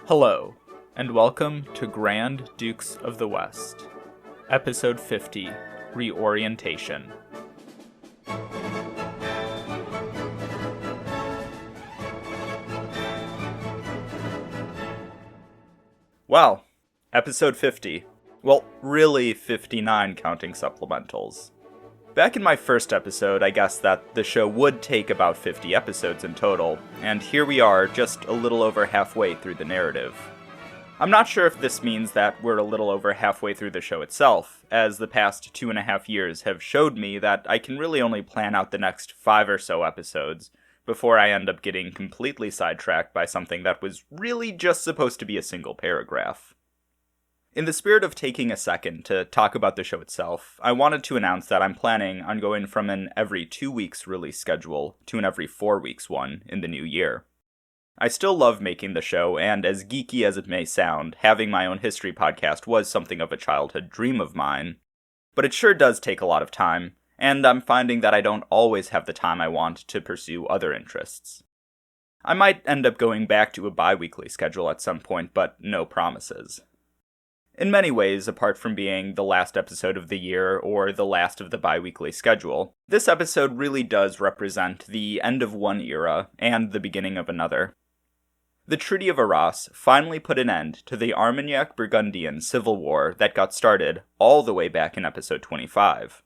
Hello, and welcome to Grand Dukes of the West, Episode 50, Reorientation. Wow, Episode 50. Well, really 59 counting supplementals. Back in my first episode, I guessed that the show would take about 50 episodes in total, and here we are, just a little over halfway through the narrative. I'm not sure if this means that we're a little over halfway through the show itself, as the past 2.5 years have showed me that I can really only plan out the next 5 or so episodes before I end up getting completely sidetracked by something that was really just supposed to be a single paragraph. In the spirit of taking a second to talk about the show itself, I wanted to announce that I'm planning on going from an every 2 weeks release schedule to an every 4 weeks one in the new year. I still love making the show, and as geeky as it may sound, having my own history podcast was something of a childhood dream of mine. But it sure does take a lot of time, and I'm finding that I don't always have the time I want to pursue other interests. I might end up going back to a bi-weekly schedule at some point, but no promises. In many ways, apart from being the last episode of the year or the last of the bi-weekly schedule, this episode really does represent the end of one era and the beginning of another. The Treaty of Arras finally put an end to the Armagnac-Burgundian civil war that got started all the way back in episode 25.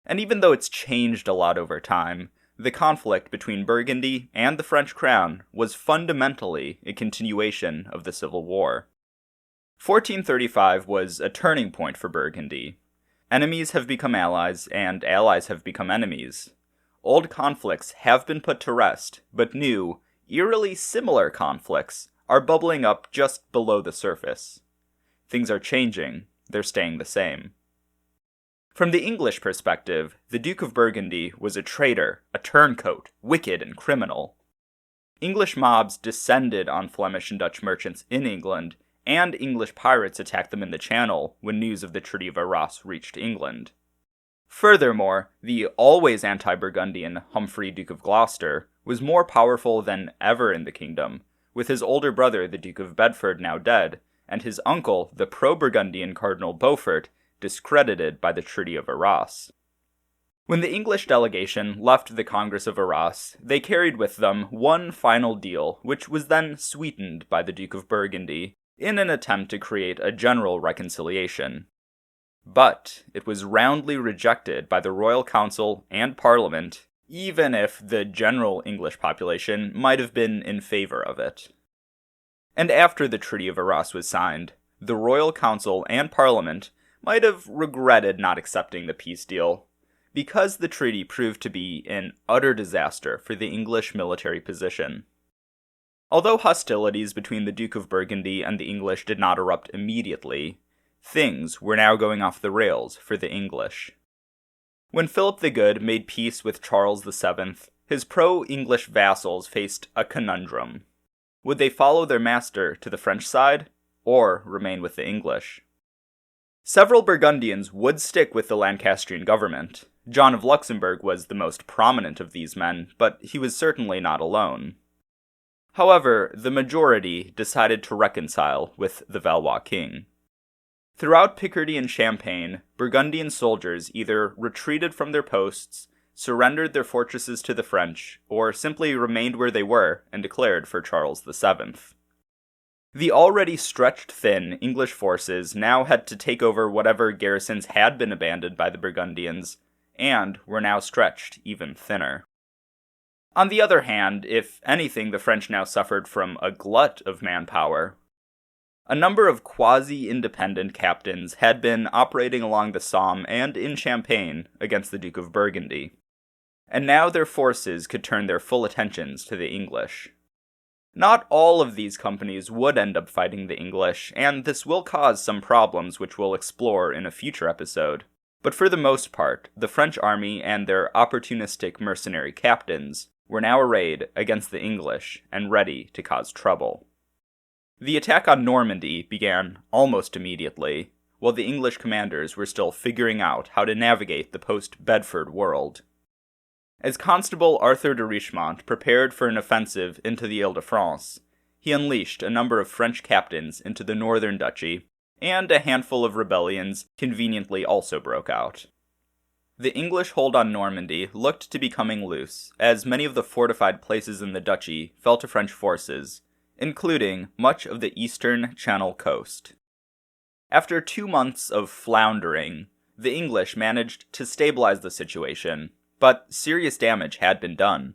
And even though it's changed a lot over time, the conflict between Burgundy and the French crown was fundamentally a continuation of the Civil War. 1435 was a turning point for Burgundy. Enemies have become allies, and allies have become enemies. Old conflicts have been put to rest, but new, eerily similar conflicts are bubbling up just below the surface. Things are changing, they're staying the same. From the English perspective, the Duke of Burgundy was a traitor, a turncoat, wicked and criminal. English mobs descended on Flemish and Dutch merchants in England, and English pirates attacked them in the Channel when news of the Treaty of Arras reached England. Furthermore, the always anti-Burgundian Humphrey, Duke of Gloucester, was more powerful than ever in the kingdom, with his older brother, the Duke of Bedford, now dead, and his uncle, the pro-Burgundian Cardinal Beaufort, discredited by the Treaty of Arras. When the English delegation left the Congress of Arras, they carried with them one final deal, which was then sweetened by the Duke of Burgundy, in an attempt to create a general reconciliation. But it was roundly rejected by the Royal Council and Parliament, even if the general English population might have been in favor of it. And after the Treaty of Arras was signed, the Royal Council and Parliament might have regretted not accepting the peace deal, because the treaty proved to be an utter disaster for the English military position. Although hostilities between the Duke of Burgundy and the English did not erupt immediately, things were now going off the rails for the English. When Philip the Good made peace with Charles VII, his pro-English vassals faced a conundrum. Would they follow their master to the French side, or remain with the English? Several Burgundians would stick with the Lancastrian government. John of Luxembourg was the most prominent of these men, but he was certainly not alone. However, the majority decided to reconcile with the Valois king. Throughout Picardy and Champagne, Burgundian soldiers either retreated from their posts, surrendered their fortresses to the French, or simply remained where they were and declared for Charles VII. The already stretched thin English forces now had to take over whatever garrisons had been abandoned by the Burgundians, and were now stretched even thinner. On the other hand, if anything, the French now suffered from a glut of manpower. A number of quasi-independent captains had been operating along the Somme and in Champagne against the Duke of Burgundy, and now their forces could turn their full attentions to the English. Not all of these companies would end up fighting the English, and this will cause some problems which we'll explore in a future episode. But for the most part, the French army and their opportunistic mercenary captains were now arrayed against the English and ready to cause trouble. The attack on Normandy began almost immediately, while the English commanders were still figuring out how to navigate the post-Bedford world. As Constable Arthur de Richemont prepared for an offensive into the Ile-de-France, he unleashed a number of French captains into the northern duchy, and a handful of rebellions conveniently also broke out. The English hold on Normandy looked to be coming loose, as many of the fortified places in the duchy fell to French forces, including much of the eastern Channel coast. After 2 months of floundering, the English managed to stabilize the situation, but serious damage had been done,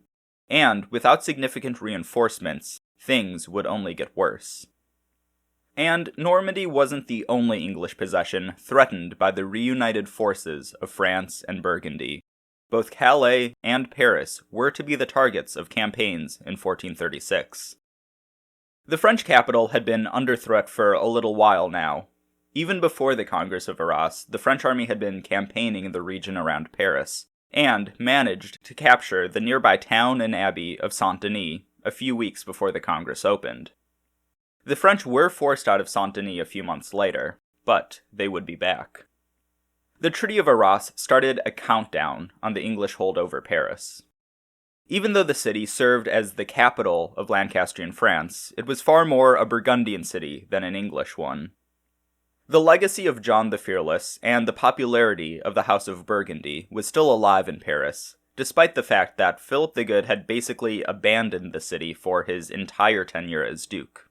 and without significant reinforcements, things would only get worse. And Normandy wasn't the only English possession threatened by the reunited forces of France and Burgundy. Both Calais and Paris were to be the targets of campaigns in 1436. The French capital had been under threat for a little while now. Even before the Congress of Arras, the French army had been campaigning in the region around Paris, and managed to capture the nearby town and abbey of Saint-Denis a few weeks before the Congress opened. The French were forced out of Saint-Denis a few months later, but they would be back. The Treaty of Arras started a countdown on the English hold over Paris. Even though the city served as the capital of Lancastrian France, it was far more a Burgundian city than an English one. The legacy of John the Fearless and the popularity of the House of Burgundy was still alive in Paris, despite the fact that Philip the Good had basically abandoned the city for his entire tenure as Duke.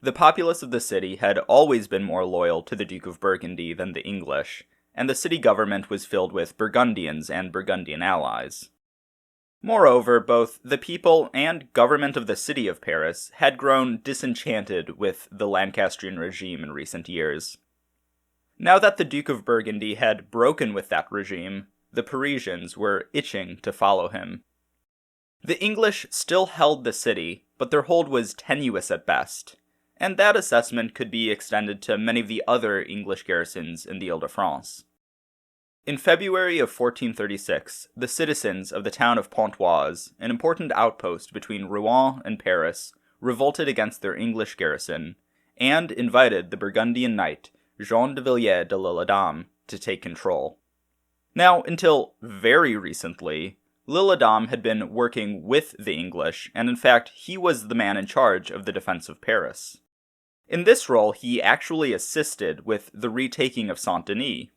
The populace of the city had always been more loyal to the Duke of Burgundy than the English, and the city government was filled with Burgundians and Burgundian allies. Moreover, both the people and government of the city of Paris had grown disenchanted with the Lancastrian regime in recent years. Now that the Duke of Burgundy had broken with that regime, the Parisians were itching to follow him. The English still held the city, but their hold was tenuous at best, and that assessment could be extended to many of the other English garrisons in the Ile-de-France. In February of 1436, the citizens of the town of Pontoise, an important outpost between Rouen and Paris, revolted against their English garrison, and invited the Burgundian knight, Jean de Villiers de l'Isle-Adam, to take control. Now, until very recently, l'Isle-Adam had been working with the English, and in fact, he was the man in charge of the defense of Paris. In this role, he actually assisted with the retaking of Saint-Denis.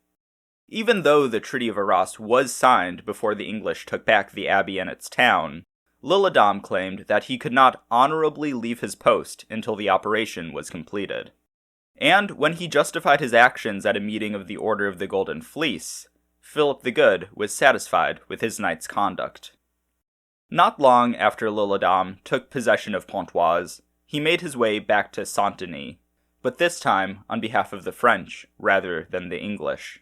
Even though the Treaty of Arras was signed before the English took back the abbey and its town, l'Isle-Adam claimed that he could not honorably leave his post until the operation was completed. And when he justified his actions at a meeting of the Order of the Golden Fleece, Philip the Good was satisfied with his knight's conduct. Not long after l'Isle-Adam took possession of Pontoise, he made his way back to Saint-Denis, but this time on behalf of the French rather than the English.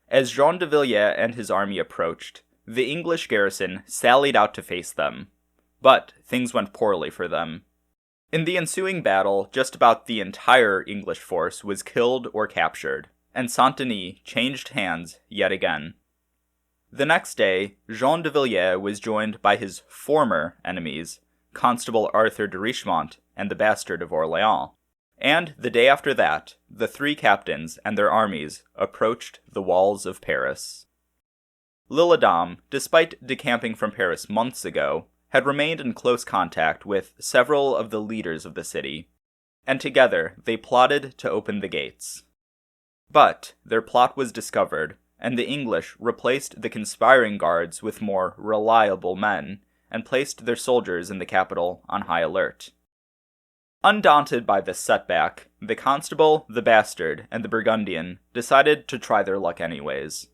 As Jean de Villiers and his army approached, the English garrison sallied out to face them, but things went poorly for them. In the ensuing battle, just about the entire English force was killed or captured, and Saint-Denis changed hands yet again. The next day, Jean de Villiers was joined by his former enemies, Constable Arthur de Richemont and the Bastard of Orléans, and the day after that, the three captains and their armies approached the walls of Paris. L'Isle-Adam, despite decamping from Paris months ago, had remained in close contact with several of the leaders of the city, and together they plotted to open the gates. But their plot was discovered, and the English replaced the conspiring guards with more reliable men, and placed their soldiers in the capital on high alert. Undaunted by this setback, the Constable, the Bastard, and the Burgundian decided to try their luck anyways.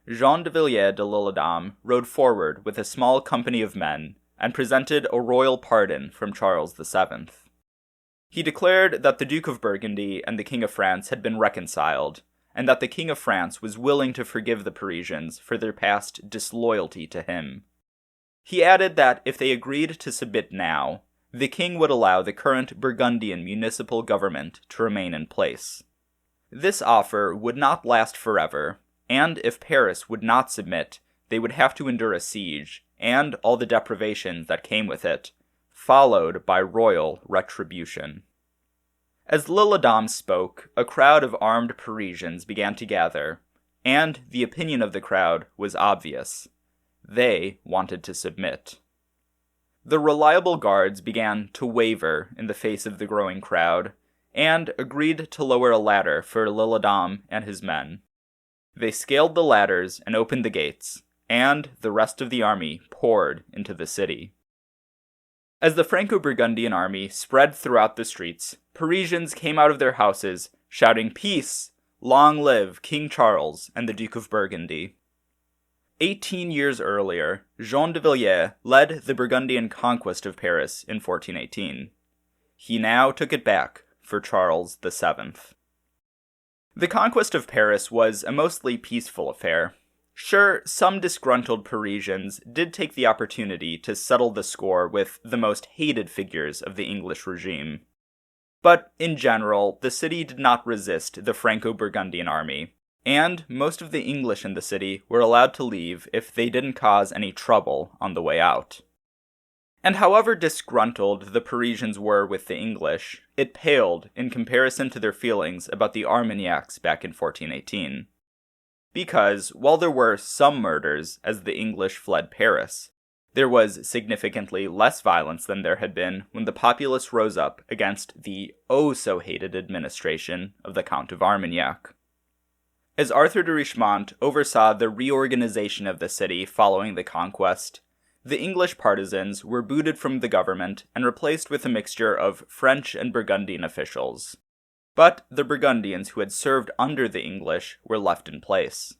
Jean de Villiers de l'Isle-Adam rode forward with a small company of men, and presented a royal pardon from Charles VII. He declared that the Duke of Burgundy and the King of France had been reconciled, and that the King of France was willing to forgive the Parisians for their past disloyalty to him. He added that if they agreed to submit now, the king would allow the current Burgundian municipal government to remain in place. This offer would not last forever, and if Paris would not submit, they would have to endure a siege, and all the deprivations that came with it, followed by royal retribution. As l'Isle-Adam spoke, a crowd of armed Parisians began to gather, and the opinion of the crowd was obvious. They wanted to submit. the reliable guards began to waver in the face of the growing crowd, and agreed to lower a ladder for L'Isle-Adam and his men. They scaled the ladders and opened the gates, and the rest of the army poured into the city. As the Franco-Burgundian army spread throughout the streets, Parisians came out of their houses shouting, "Peace! Long live King Charles and the Duke of Burgundy." 18 years earlier, Jean de Villiers led the Burgundian conquest of Paris in 1418. He now took it back for Charles VII. The conquest of Paris was a mostly peaceful affair. Sure, some disgruntled Parisians did take the opportunity to settle the score with the most hated figures of the English regime. But in general, the city did not resist the Franco-Burgundian army, and most of the English in the city were allowed to leave if they didn't cause any trouble on the way out. And however disgruntled the Parisians were with the English, it paled in comparison to their feelings about the Armagnacs back in 1418. Because, while there were some murders as the English fled Paris, there was significantly less violence than there had been when the populace rose up against the oh-so-hated administration of the Count of Armagnac. As Arthur de Richemont oversaw the reorganization of the city following the conquest, the English partisans were booted from the government and replaced with a mixture of French and Burgundian officials. But the Burgundians who had served under the English were left in place.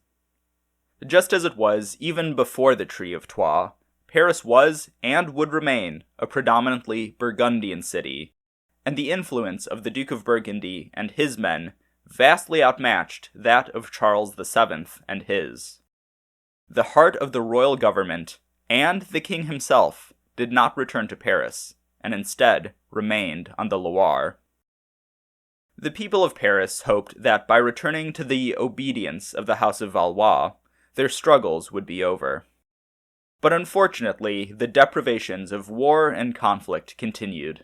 Just as it was even before the Treaty of Troyes, Paris was, and would remain, a predominantly Burgundian city, and the influence of the Duke of Burgundy and his men vastly outmatched that of Charles VII and his. The heart of the royal government, and the king himself, did not return to Paris, and instead remained on the Loire. The people of Paris hoped that by returning to the obedience of the House of Valois, their struggles would be over. But unfortunately, the deprivations of war and conflict continued.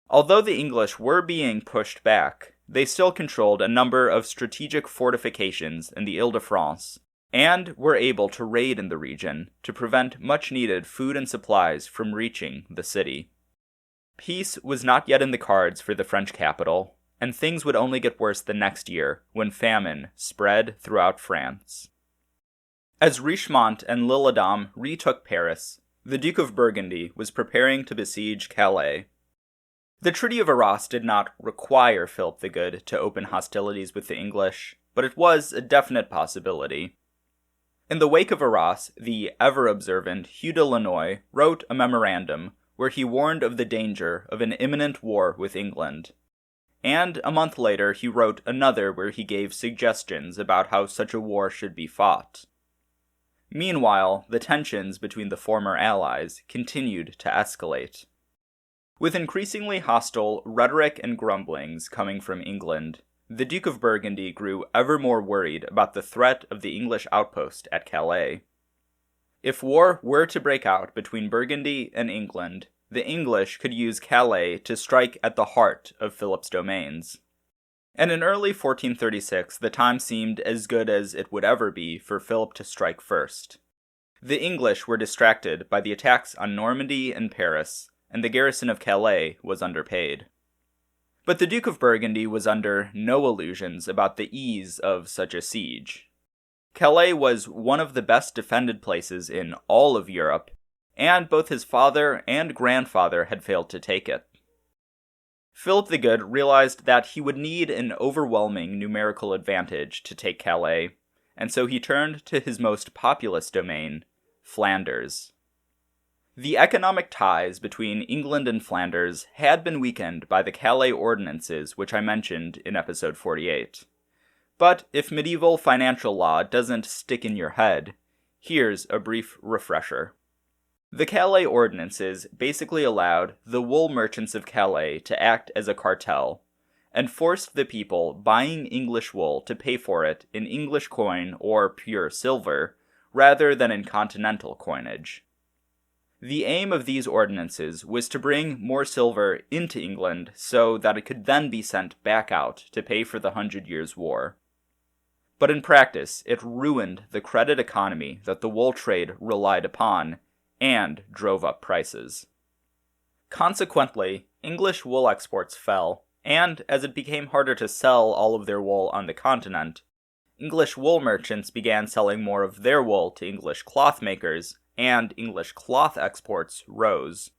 Although the English were being pushed back, they still controlled a number of strategic fortifications in the Ile-de-France, and were able to raid in the region to prevent much-needed food and supplies from reaching the city. Peace was not yet in the cards for the French capital, and things would only get worse the next year when famine spread throughout France. As Richemont and L'Isle-Adam retook Paris, the Duke of Burgundy was preparing to besiege Calais. The Treaty of Arras did not require Philip the Good to open hostilities with the English, but it was a definite possibility. In the wake of Arras, the ever-observant Hugh de Lannoy wrote a memorandum where he warned of the danger of an imminent war with England. And a month later, he wrote another where he gave suggestions about how such a war should be fought. Meanwhile, the tensions between the former allies continued to escalate. With increasingly hostile rhetoric and grumblings coming from England, the Duke of Burgundy grew ever more worried about the threat of the English outpost at Calais. If war were to break out between Burgundy and England, the English could use Calais to strike at the heart of Philip's domains. And in early 1436, the time seemed as good as it would ever be for Philip to strike first. The English were distracted by the attacks on Normandy and Paris, and the garrison of Calais was underpaid. But the Duke of Burgundy was under no illusions about the ease of such a siege. Calais was one of the best defended places in all of Europe, and both his father and grandfather had failed to take it. Philip the Good realized that he would need an overwhelming numerical advantage to take Calais, and so he turned to his most populous domain, Flanders. The economic ties between England and Flanders had been weakened by the Calais ordinances, which I mentioned in episode 48. But if medieval financial law doesn't stick in your head, here's a brief refresher. The Calais ordinances basically allowed the wool merchants of Calais to act as a cartel, and forced the people buying English wool to pay for it in English coin or pure silver, rather than in continental coinage. The aim of these ordinances was to bring more silver into England so that it could then be sent back out to pay for the 100 Years' War. But in practice, it ruined the credit economy that the wool trade relied upon, and drove up prices. Consequently, English wool exports fell, and as it became harder to sell all of their wool on the continent, English wool merchants began selling more of their wool to English cloth makers, and English cloth exports rose.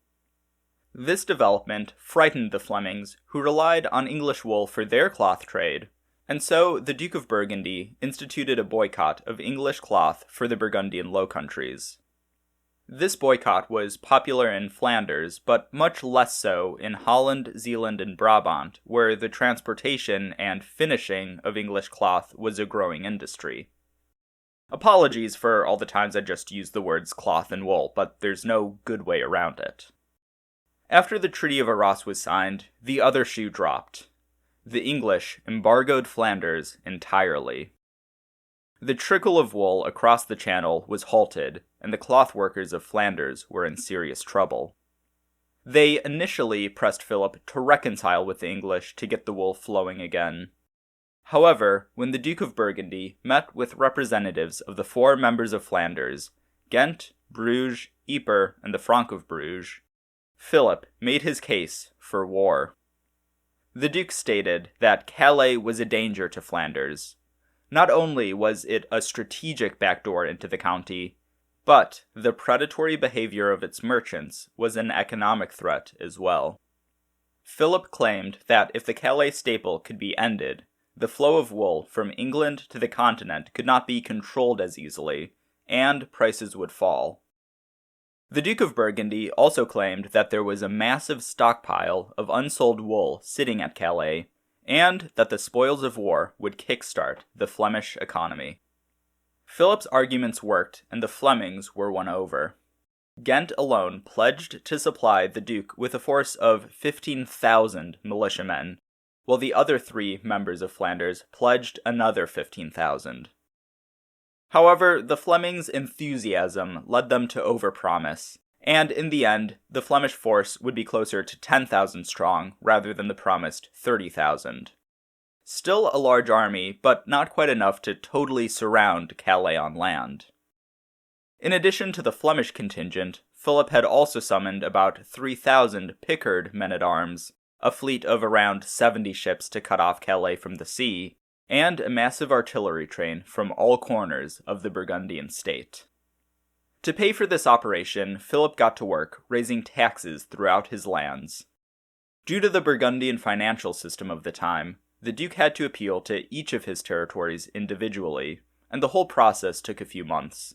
This development frightened the Flemings, who relied on English wool for their cloth trade, and so the Duke of Burgundy instituted a boycott of English cloth for the Burgundian Low Countries. This boycott was popular in Flanders, but much less so in Holland, Zeeland, and Brabant, where the transportation and finishing of English cloth was a growing industry. Apologies for all the times I just used the words cloth and wool, but there's no good way around it. After the Treaty of Arras was signed, the other shoe dropped. The English embargoed Flanders entirely. The trickle of wool across the Channel was halted, and the cloth workers of Flanders were in serious trouble. They initially pressed Philip to reconcile with the English to get the wool flowing again. However, when the Duke of Burgundy met with representatives of the 4 members of Flanders, Ghent, Bruges, Ypres, and the Franc of Bruges, Philip made his case for war. The Duke stated that Calais was a danger to Flanders. Not only was it a strategic backdoor into the county, but the predatory behavior of its merchants was an economic threat as well. Philip claimed that if the Calais staple could be ended, the flow of wool from England to the continent could not be controlled as easily, and prices would fall. The Duke of Burgundy also claimed that there was a massive stockpile of unsold wool sitting at Calais, and that the spoils of war would kickstart the Flemish economy. Philip's arguments worked, and the Flemings were won over. Ghent alone pledged to supply the Duke with a force of 15,000 militiamen, while the other 3 members of Flanders pledged another 15,000. However, the Flemings' enthusiasm led them to overpromise, and in the end, the Flemish force would be closer to 10,000 strong rather than the promised 30,000. Still a large army, but not quite enough to totally surround Calais on land. In addition to the Flemish contingent, Philip had also summoned about 3,000 Pickard men-at-arms, a fleet of around 70 ships to cut off Calais from the sea, and a massive artillery train from all corners of the Burgundian state. To pay for this operation, Philip got to work raising taxes throughout his lands. Due to the Burgundian financial system of the time, the Duke had to appeal to each of his territories individually, and the whole process took a few months.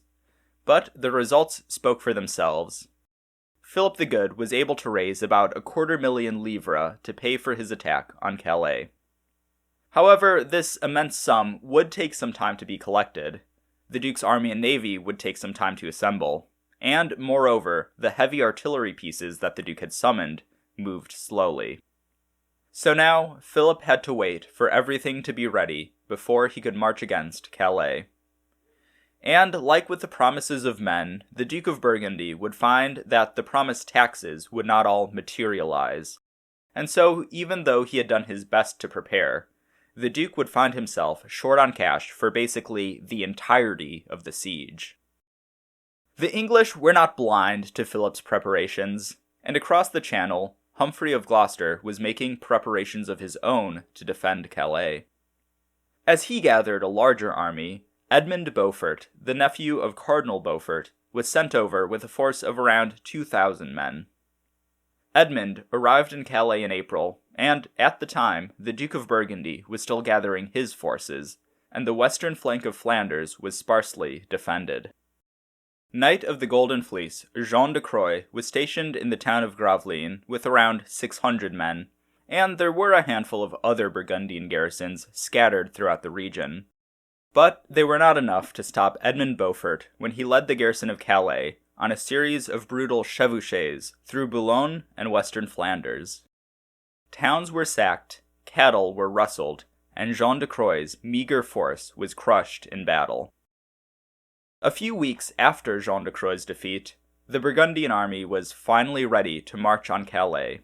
But the results spoke for themselves. Philip the Good was able to raise about 250,000 livres to pay for his attack on Calais. However, this immense sum would take some time to be collected. The Duke's army and navy would take some time to assemble, and, moreover, the heavy artillery pieces that the Duke had summoned moved slowly. So now, Philip had to wait for everything to be ready before he could march against Calais. And, like with the promises of men, the Duke of Burgundy would find that the promised taxes would not all materialize. And so, even though he had done his best to prepare, the Duke would find himself short on cash for basically the entirety of the siege. The English were not blind to Philip's preparations, and across the Channel, Humphrey of Gloucester was making preparations of his own to defend Calais. As he gathered a larger army, Edmund Beaufort, the nephew of Cardinal Beaufort, was sent over with a force of around 2,000 men. Edmund arrived in Calais in April, and, at the time, the Duke of Burgundy was still gathering his forces, and the western flank of Flanders was sparsely defended. Knight of the Golden Fleece, Jean de Croix was stationed in the town of Gravelines with around 600 men, and there were a handful of other Burgundian garrisons scattered throughout the region. But they were not enough to stop Edmund Beaufort when he led the garrison of Calais on a series of brutal chevauchées through Boulogne and western Flanders. Towns were sacked, cattle were rustled, and Jean de Croix's meager force was crushed in battle. A few weeks after Jean de Croix's defeat, the Burgundian army was finally ready to march on Calais.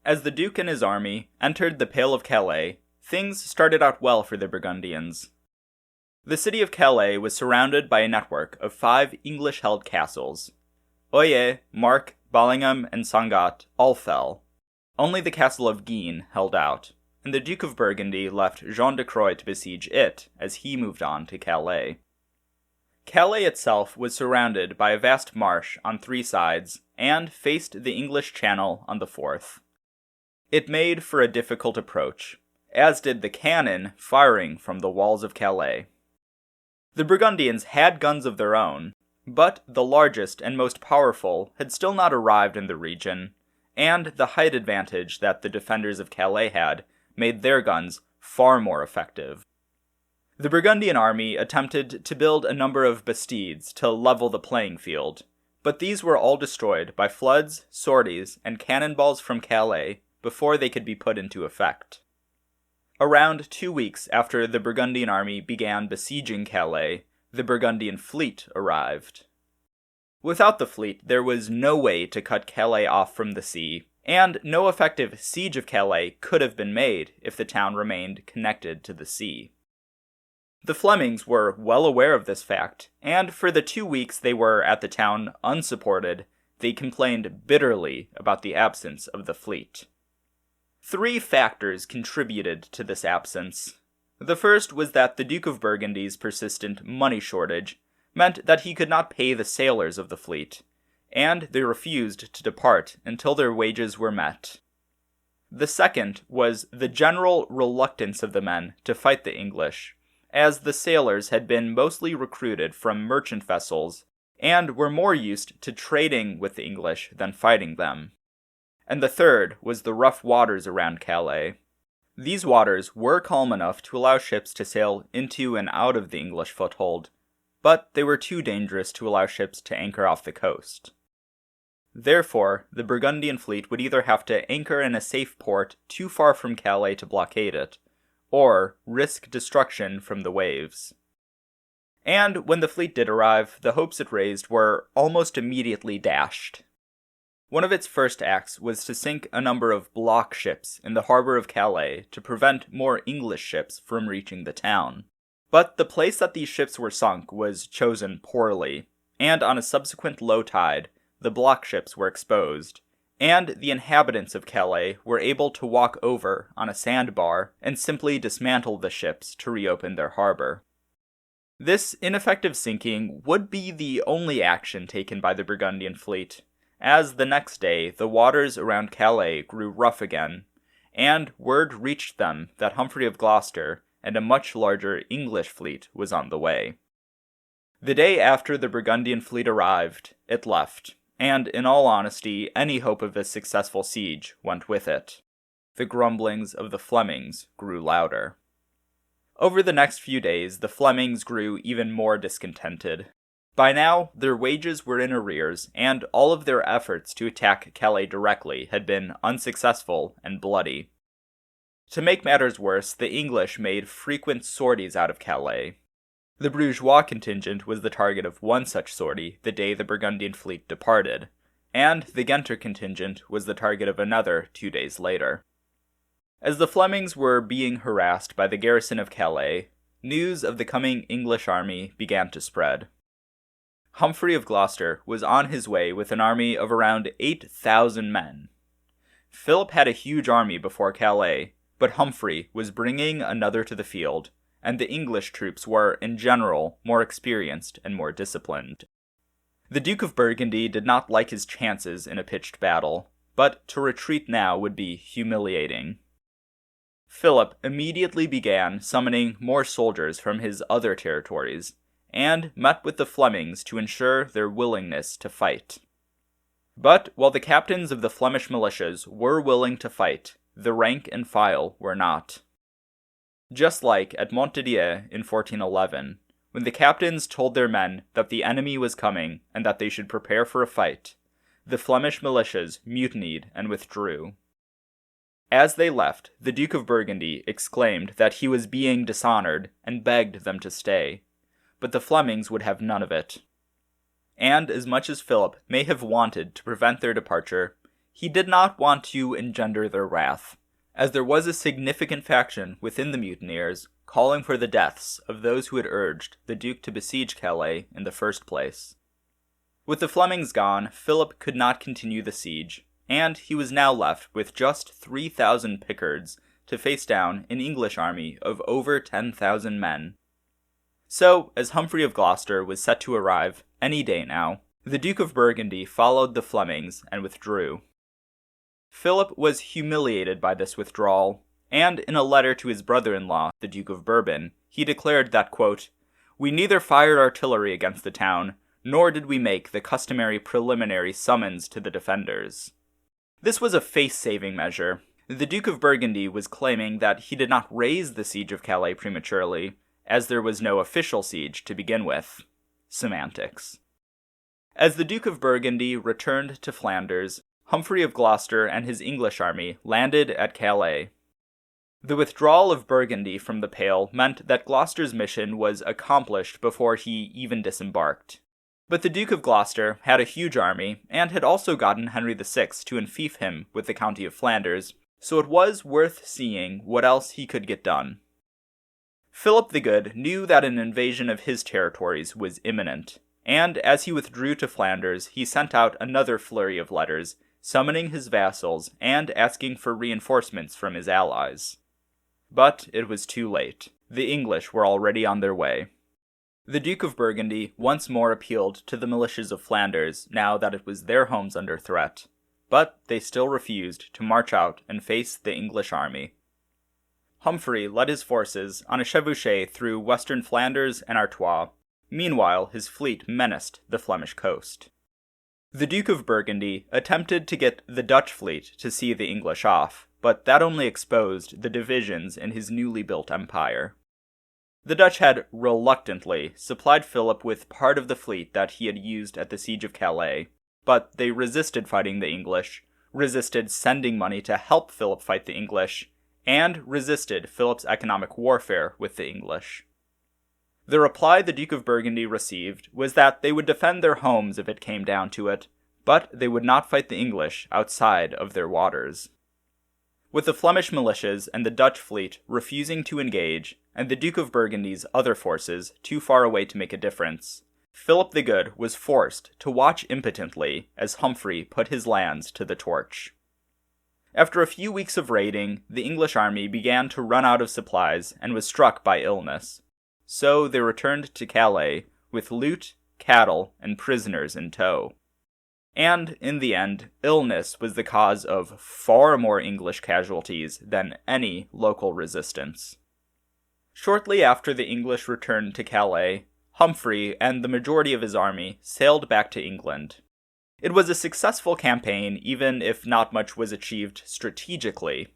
As the Duke and his army entered the Pale of Calais, things started out well for the Burgundians. The city of Calais was surrounded by a network of 5 English-held castles. Oye, Mark, Ballingham, and Sangat all fell. Only the castle of Guines held out, and the Duke of Burgundy left Jean de Croix to besiege it as he moved on to Calais. Calais itself was surrounded by a vast marsh on 3 sides and faced the English Channel on the 4th. It made for a difficult approach, as did the cannon firing from the walls of Calais. The Burgundians had guns of their own, but the largest and most powerful had still not arrived in the region, and the height advantage that the defenders of Calais had made their guns far more effective. The Burgundian army attempted to build a number of bastides to level the playing field, but these were all destroyed by floods, sorties, and cannonballs from Calais before they could be put into effect. Around 2 weeks after the Burgundian army began besieging Calais, the Burgundian fleet arrived. Without the fleet, there was no way to cut Calais off from the sea, and no effective siege of Calais could have been made if the town remained connected to the sea. The Flemings were well aware of this fact, and for the 2 weeks they were at the town unsupported, they complained bitterly about the absence of the fleet. 3 factors contributed to this absence. The first was that the Duke of Burgundy's persistent money shortage meant that he could not pay the sailors of the fleet, and they refused to depart until their wages were met. The second was the general reluctance of the men to fight the English, as the sailors had been mostly recruited from merchant vessels and were more used to trading with the English than fighting them. And the third was the rough waters around Calais. These waters were calm enough to allow ships to sail into and out of the English foothold, but they were too dangerous to allow ships to anchor off the coast. Therefore, the Burgundian fleet would either have to anchor in a safe port too far from Calais to blockade it, or risk destruction from the waves. And when the fleet did arrive, the hopes it raised were almost immediately dashed. One of its first acts was to sink a number of block ships in the harbor of Calais to prevent more English ships from reaching the town. But the place that these ships were sunk was chosen poorly, and on a subsequent low tide, the block ships were exposed, and the inhabitants of Calais were able to walk over on a sandbar and simply dismantle the ships to reopen their harbor. This ineffective sinking would be the only action taken by the Burgundian fleet, as the next day the waters around Calais grew rough again, and word reached them that Humphrey of Gloucester and a much larger English fleet was on the way. The day after the Burgundian fleet arrived, it left, and in all honesty, any hope of a successful siege went with it. The grumblings of the Flemings grew louder. Over the next few days, the Flemings grew even more discontented. By now, their wages were in arrears, and all of their efforts to attack Calais directly had been unsuccessful and bloody. To make matters worse, the English made frequent sorties out of Calais. The bourgeois contingent was the target of one such sortie the day the Burgundian fleet departed, and the Genter contingent was the target of another 2 days later. As the Flemings were being harassed by the garrison of Calais, news of the coming English army began to spread. Humphrey of Gloucester was on his way with an army of around 8,000 men. Philip had a huge army before Calais, but Humphrey was bringing another to the field, and the English troops were, in general, more experienced and more disciplined. The Duke of Burgundy did not like his chances in a pitched battle, but to retreat now would be humiliating. Philip immediately began summoning more soldiers from his other territories, and met with the Flemings to ensure their willingness to fight. But while the captains of the Flemish militias were willing to fight, the rank and file were not. Just like at Montdidier in 1411, when the captains told their men that the enemy was coming and that they should prepare for a fight, the Flemish militias mutinied and withdrew. As they left, the Duke of Burgundy exclaimed that he was being dishonored and begged them to stay, but the Flemings would have none of it. And as much as Philip may have wanted to prevent their departure, he did not want to engender their wrath, as there was a significant faction within the mutineers calling for the deaths of those who had urged the Duke to besiege Calais in the first place. With the Flemings gone, Philip could not continue the siege, and he was now left with just 3,000 Pickards to face down an English army of over 10,000 men. So, as Humphrey of Gloucester was set to arrive any day now, the Duke of Burgundy followed the Flemings and withdrew. Philip was humiliated by this withdrawal, and in a letter to his brother-in-law, the Duke of Bourbon, he declared that, quote, "We neither fired artillery against the town, nor did we make the customary preliminary summons to the defenders." This was a face-saving measure. The Duke of Burgundy was claiming that he did not raise the siege of Calais prematurely, as there was no official siege to begin with. Semantics. As the Duke of Burgundy returned to Flanders, Humphrey of Gloucester and his English army landed at Calais. The withdrawal of Burgundy from the Pale meant that Gloucester's mission was accomplished before he even disembarked. But the Duke of Gloucester had a huge army, and had also gotten Henry VI to enfeoff him with the county of Flanders, so it was worth seeing what else he could get done. Philip the Good knew that an invasion of his territories was imminent, and as he withdrew to Flanders, he sent out another flurry of letters, summoning his vassals and asking for reinforcements from his allies. But it was too late. The English were already on their way. The Duke of Burgundy once more appealed to the militias of Flanders now that it was their homes under threat, but they still refused to march out and face the English army. Humphrey led his forces on a chevauchée through western Flanders and Artois. Meanwhile, his fleet menaced the Flemish coast. The Duke of Burgundy attempted to get the Dutch fleet to see the English off, but that only exposed the divisions in his newly built empire. The Dutch had reluctantly supplied Philip with part of the fleet that he had used at the siege of Calais, but they resisted fighting the English, resisted sending money to help Philip fight the English, and resisted Philip's economic warfare with the English. The reply the Duke of Burgundy received was that they would defend their homes if it came down to it, but they would not fight the English outside of their waters. With the Flemish militias and the Dutch fleet refusing to engage, and the Duke of Burgundy's other forces too far away to make a difference, Philip the Good was forced to watch impotently as Humphrey put his lands to the torch. After a few weeks of raiding, the English army began to run out of supplies and was struck by illness. So they returned to Calais with loot, cattle, and prisoners in tow. And, in the end, illness was the cause of far more English casualties than any local resistance. Shortly after the English returned to Calais, Humphrey and the majority of his army sailed back to England. It was a successful campaign, even if not much was achieved strategically.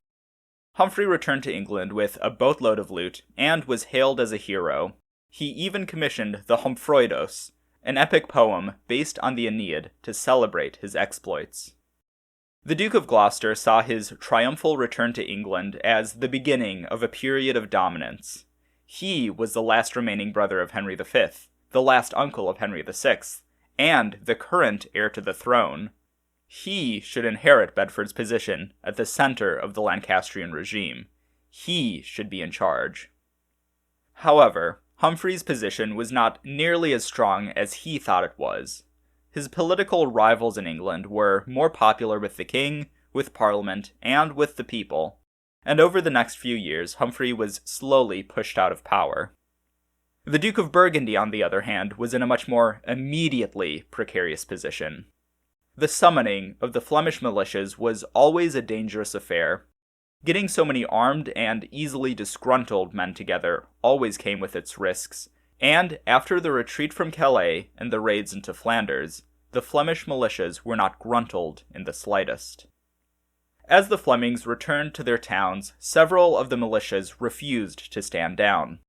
Humphrey returned to England with a boatload of loot, and was hailed as a hero. He even commissioned the Homfroidos, an epic poem based on the Aeneid, to celebrate his exploits. The Duke of Gloucester saw his triumphal return to England as the beginning of a period of dominance. He was the last remaining brother of Henry V, the last uncle of Henry VI, and the current heir to the throne. He should inherit Bedford's position at the center of the Lancastrian regime. He should be in charge. However, Humphrey's position was not nearly as strong as he thought it was. His political rivals in England were more popular with the king, with Parliament, and with the people, and over the next few years Humphrey was slowly pushed out of power. The Duke of Burgundy, on the other hand, was in a much more immediately precarious position. The summoning of the Flemish militias was always a dangerous affair. Getting so many armed and easily disgruntled men together always came with its risks, and after the retreat from Calais and the raids into Flanders, the Flemish militias were not gruntled in the slightest. As the Flemings returned to their towns, several of the militias refused to stand down.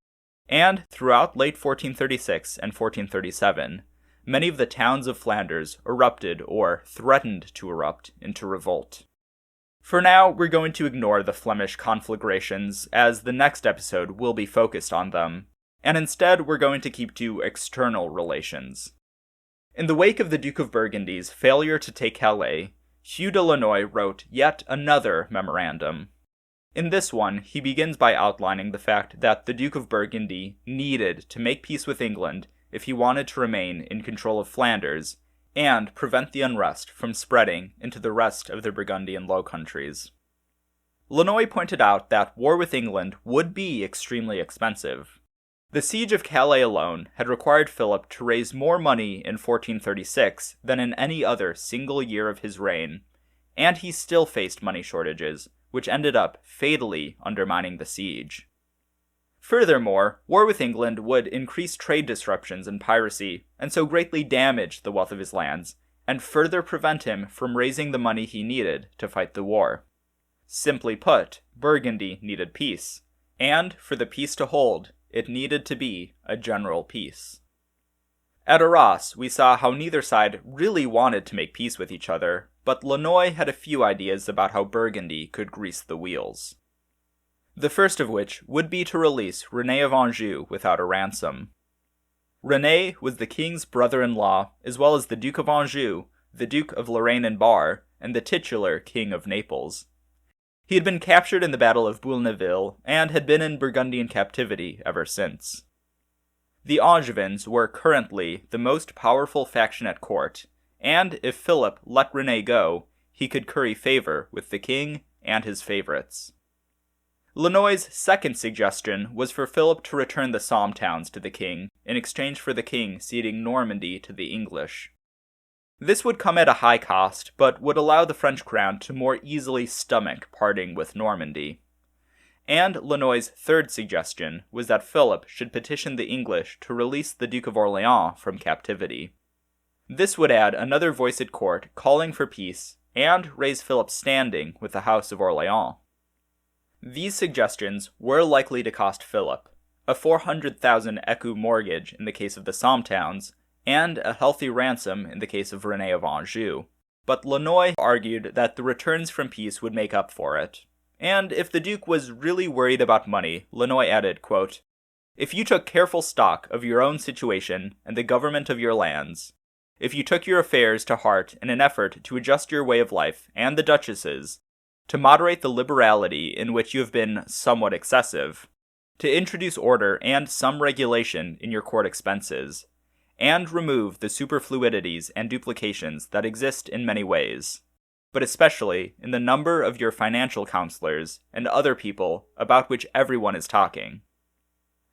And throughout late 1436 and 1437, many of the towns of Flanders erupted or threatened to erupt into revolt. For now, we're going to ignore the Flemish conflagrations, as the next episode will be focused on them, and instead we're going to keep to external relations. In the wake of the Duke of Burgundy's failure to take Calais, Hugh de Lannoy wrote yet another memorandum. In this one, he begins by outlining the fact that the Duke of Burgundy needed to make peace with England if he wanted to remain in control of Flanders, and prevent the unrest from spreading into the rest of the Burgundian Low Countries. Lannoy pointed out that war with England would be extremely expensive. The siege of Calais alone had required Philip to raise more money in 1436 than in any other single year of his reign, and he still faced money shortages, which ended up fatally undermining the siege. Furthermore, war with England would increase trade disruptions and piracy, and so greatly damage the wealth of his lands, and further prevent him from raising the money he needed to fight the war. Simply put, Burgundy needed peace, and for the peace to hold, it needed to be a general peace. At Arras, we saw how neither side really wanted to make peace with each other, but Lannoy had a few ideas about how Burgundy could grease the wheels. The first of which would be to release René of Anjou without a ransom. René was the king's brother-in-law, as well as the Duke of Anjou, the Duke of Lorraine and Bar, and the titular King of Naples. He had been captured in the Battle of Boulneville, and had been in Burgundian captivity ever since. The Angevins were currently the most powerful faction at court, and if Philip let René go, he could curry favor with the king and his favorites. Lannoy's second suggestion was for Philip to return the Somme towns to the king, in exchange for the king ceding Normandy to the English. This would come at a high cost, but would allow the French crown to more easily stomach parting with Normandy. And Lannoy's third suggestion was that Philip should petition the English to release the Duke of Orléans from captivity. This would add another voice at court calling for peace, and raise Philip's standing with the House of Orléans. These suggestions were likely to cost Philip a 400,000 écus mortgage in the case of the Somme towns, and a healthy ransom in the case of René of Anjou. But Lannoy argued that the returns from peace would make up for it. And if the Duke was really worried about money, Lannoy added, quote, "If you took careful stock of your own situation and the government of your lands, if you took your affairs to heart in an effort to adjust your way of life and the Duchess's, to moderate the liberality in which you have been somewhat excessive, to introduce order and some regulation in your court expenses, and remove the superfluities and duplications that exist in many ways, but especially in the number of your financial counselors and other people about which everyone is talking.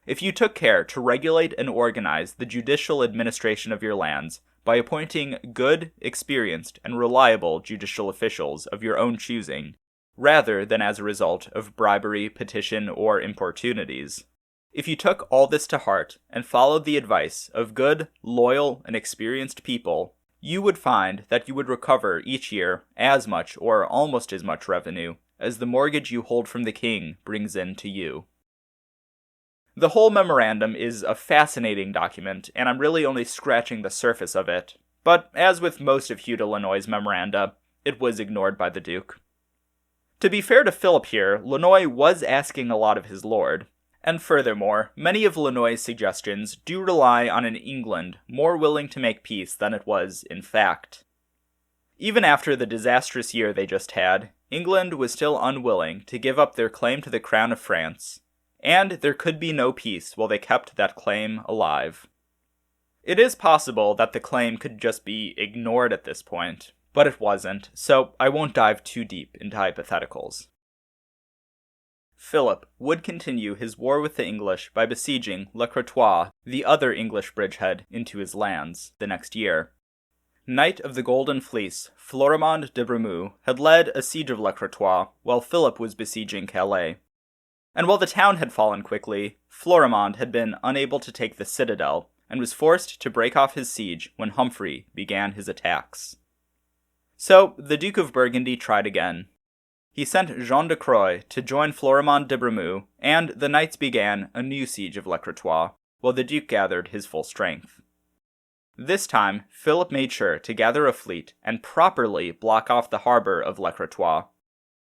If you took care to regulate and organize the judicial administration of your lands by appointing good, experienced, and reliable judicial officials of your own choosing, rather than as a result of bribery, petition, or importunities, if you took all this to heart and followed the advice of good, loyal, and experienced people, you would find that you would recover each year as much or almost as much revenue as the mortgage you hold from the king brings in to you." The whole memorandum is a fascinating document, and I'm really only scratching the surface of it, but as with most of Hugh de Lannoy's memoranda, it was ignored by the Duke. To be fair to Philip here, Lannoy was asking a lot of his lord. And furthermore, many of Lannoy's suggestions do rely on an England more willing to make peace than it was in fact. Even after the disastrous year they just had, England was still unwilling to give up their claim to the crown of France, and there could be no peace while they kept that claim alive. It is possible that the claim could just be ignored at this point, but it wasn't, so I won't dive too deep into hypotheticals. Philip would continue his war with the English by besieging Le Crotoy, the other English bridgehead, into his lands the next year. Knight of the Golden Fleece, Florimond de Bremeux had led a siege of Le Crotoy while Philip was besieging Calais. And while the town had fallen quickly, Florimond had been unable to take the citadel and was forced to break off his siege when Humphrey began his attacks. So the Duke of Burgundy tried again. He sent Jean de Croix to join Florimond de Bremeux, and the knights began a new siege of Le Crotoy, while the Duke gathered his full strength. This time, Philip made sure to gather a fleet and properly block off the harbor of Le Crotoy.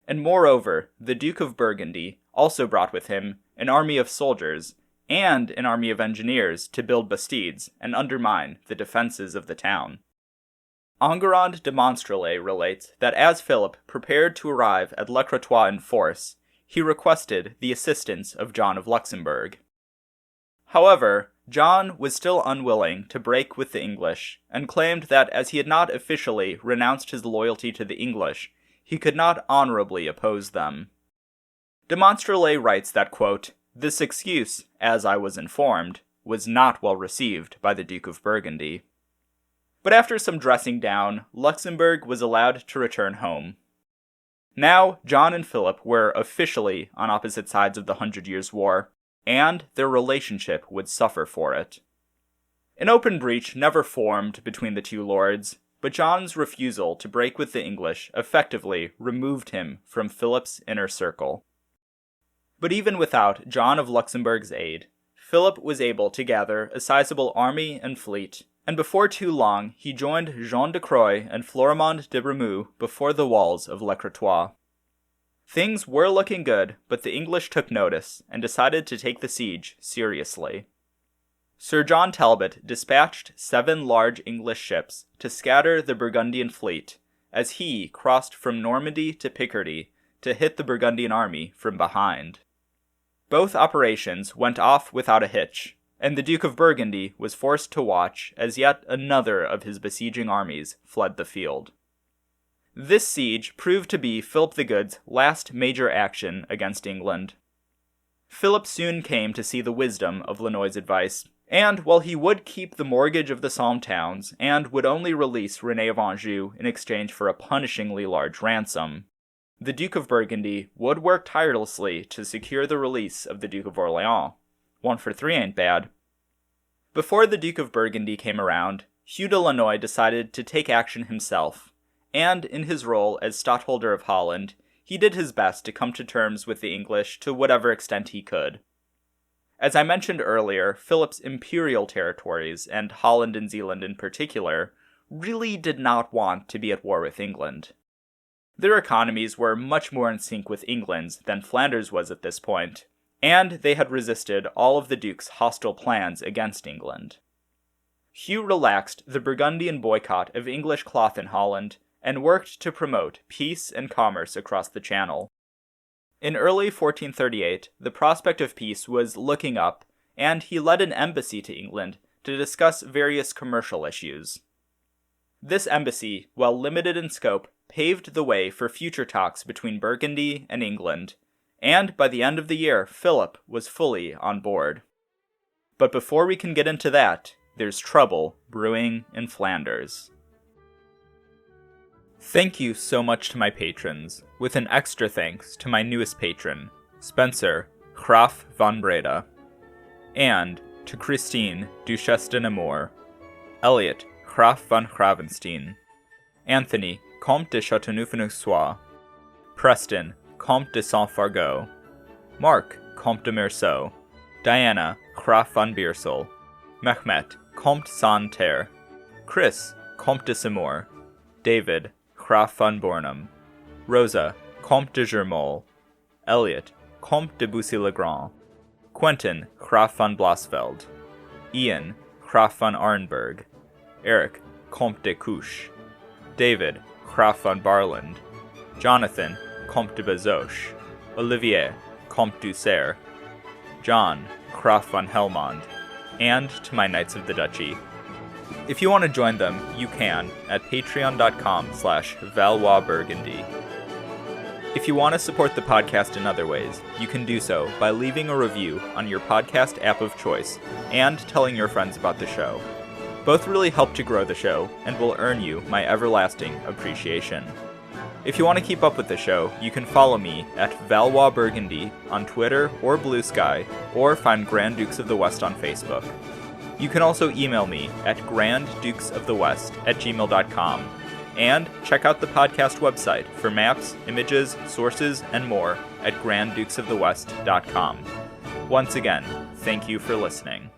And moreover, the Duke of Burgundy also brought with him an army of soldiers and an army of engineers to build bastides and undermine the defenses of the town. Enguerrand de Monstrelet relates that as Philip prepared to arrive at Le Crotoy in force, he requested the assistance of John of Luxembourg. However, John was still unwilling to break with the English, and claimed that as he had not officially renounced his loyalty to the English, he could not honorably oppose them. De Monstrelet writes that, quote, "This excuse, as I was informed, was not well received by the Duke of Burgundy." But after some dressing down, Luxembourg was allowed to return home. Now, John and Philip were officially on opposite sides of the 100 Years' War, and their relationship would suffer for it. An open breach never formed between the two lords, but John's refusal to break with the English effectively removed him from Philip's inner circle. But even without John of Luxembourg's aid, Philip was able to gather a sizable army and fleet, and before too long he joined Jean de Croix and Florimond de Bremeux before the walls of Le Crotoy. Things were looking good, but the English took notice and decided to take the siege seriously. Sir John Talbot dispatched 7 large English ships to scatter the Burgundian fleet, as he crossed from Normandy to Picardy to hit the Burgundian army from behind. Both operations went off without a hitch, and the Duke of Burgundy was forced to watch as yet another of his besieging armies fled the field. This siege proved to be Philip the Good's last major action against England. Philip soon came to see the wisdom of Lannoy's advice, and while he would keep the mortgage of the Somme towns and would only release René of Anjou in exchange for a punishingly large ransom, the Duke of Burgundy would work tirelessly to secure the release of the Duke of Orléans. 1 for 3 ain't bad. Before the Duke of Burgundy came around, Hugh de Lannoy decided to take action himself, and in his role as Stadtholder of Holland, he did his best to come to terms with the English to whatever extent he could. As I mentioned earlier, Philip's imperial territories, and Holland and Zeeland in particular, really did not want to be at war with England. Their economies were much more in sync with England's than Flanders was at this point, and they had resisted all of the Duke's hostile plans against England. Hugh relaxed the Burgundian boycott of English cloth in Holland, and worked to promote peace and commerce across the Channel. In early 1438, the prospect of peace was looking up, and he led an embassy to England to discuss various commercial issues. This embassy, while limited in scope, paved the way for future talks between Burgundy and England, and by the end of the year, Philip was fully on board. But before we can get into that, there's trouble brewing in Flanders. Thank you so much to my patrons, with an extra thanks to my newest patron, Spencer Graf von Breda, and to Christine Duchesse de Nemours, Elliot Graf von Gravenstein, Anthony Comte de Chateauneuf-en-Auxois, Preston Comte de Saint-Fargeau, Mark Comte de Meursault, Diana Graf von Beersel, Mehmet Comte Saint-Terre, Chris Comte de Seymour, David Graf von Bornum, Rosa Comte de Germol, Elliot Comte de Bussy-le-Grand, Quentin Graf von Blasfeld, Ian Graf von Arnberg, Eric Comte de Couche, David Graf von Barland, Jonathan Comte de Bezoche, Olivier Comte d'Ussert, John Graf von Helmond, and to my Knights of the Duchy. If you want to join them, you can at patreon.com/ValoisBurgundy. If you want to support the podcast in other ways, you can do so by leaving a review on your podcast app of choice and telling your friends about the show. Both really help to grow the show and will earn you my everlasting appreciation. If you want to keep up with the show, you can follow me at Valois Burgundy on Twitter or Blue Sky, or find Grand Dukes of the West on Facebook. You can also email me at granddukesofthewest@gmail.com, and check out the podcast website for maps, images, sources, and more at granddukesofthewest.com. Once again, thank you for listening.